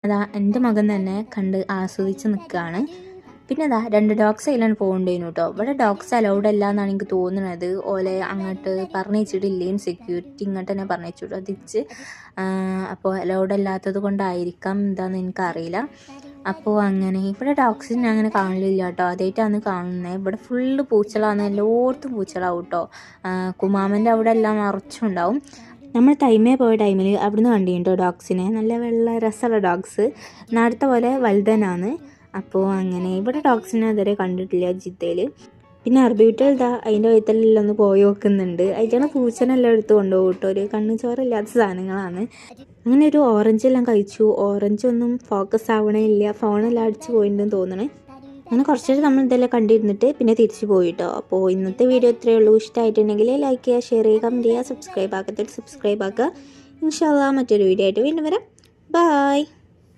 അതാ എൻ്റെ മകൻ തന്നെ കണ്ട് ആസ്വദിച്ച് നിൽക്കുകയാണ്. പിന്നെ അതാ 2 ഡോഗ്സ് അതിലാണ് പോകണ്ടേനു കേട്ടോ. ഇവിടെ ഡോഗ്സ് അലൗഡ് അല്ല എന്നാണ് എനിക്ക് തോന്നുന്നത്. ഓലെ അങ്ങോട്ട് പറഞ്ഞിച്ചിട്ടില്ലേയും സെക്യൂരിറ്റി ഇങ്ങോട്ട് തന്നെ പറഞ്ഞിട്ടു തിരിച്ച്. അപ്പോൾ അലൗഡ് അല്ലാത്തത് കൊണ്ടായിരിക്കാം എന്താണെന്ന് എനിക്കറിയില്ല. അപ്പോൾ അങ്ങനെ ഇവിടെ ഡോഗ്സിനെ അങ്ങനെ കാണലില്ല കേട്ടോ. ആദ്യമായിട്ടാണ് കാണുന്നത്. ഇവിടെ ഫുള്ള് പൂച്ചകളാണ്, എല്ലായിടത്തും പൂച്ചകളാവും കേട്ടോ. കുമാമൻ്റെ അവിടെ എല്ലാം നിറച്ചുണ്ടാവും. നമ്മൾ തൈമേ പോയ ടൈമിൽ അവിടുന്ന് കണ്ടിട്ടോ ഡോഗ്സിനെ. നല്ല വെള്ള രസമുള്ള ഡോഗ്സ്, നാടത്തെ പോലെ വലുതനാണ്. അപ്പോൾ അങ്ങനെ ഇവിടെ ഡോഗ്സിനെ ഇതുവരെ കണ്ടിട്ടില്ല ജിദ്ദയിൽ. പിന്നെ അറബിവിറ്റൽ ഇതാ അതിൻ്റെ വയറ്റിലെല്ലാം ഒന്ന് പോയി നോക്കുന്നുണ്ട്. അതിൻ്റെ പൂച്ചനെല്ലാം എടുത്ത് കൊണ്ടുപോകും കേട്ടോ. ഒരു കണ്ണു ചോറില്ലാത്ത സാധനങ്ങളാണ്. അങ്ങനെ ഒരു ഓറഞ്ചെല്ലാം കഴിച്ചു. ഓറഞ്ചൊന്നും ഫോക്കസ് ആവണേ ഇല്ല, ഫോണെല്ലാം അടിച്ച് പോയിട്ടുണ്ടെന്ന് തോന്നണേ. അങ്ങനെ കുറച്ചേരം നമ്മൾ ഇതെല്ലാം കണ്ടിരുന്നിട്ട് പിന്നെ തിരിച്ചു പോയിട്ടോ. അപ്പോൾ ഇന്നത്തെ വീഡിയോ ഇത്രയേ ഉള്ളൂ. ഇഷ്ടമായിട്ടുണ്ടെങ്കിൽ ലൈക്ക് ചെയ്യുക, ഷെയർ ചെയ്യുക, കമൻറ്റ് ചെയ്യുക, സബ്സ്ക്രൈബ് ആക്കുക. ഇൻഷാ അല്ലാഹ് മറ്റൊരു വീഡിയോ ആയിട്ട് വീണ്ടും വരാം. ബൈ.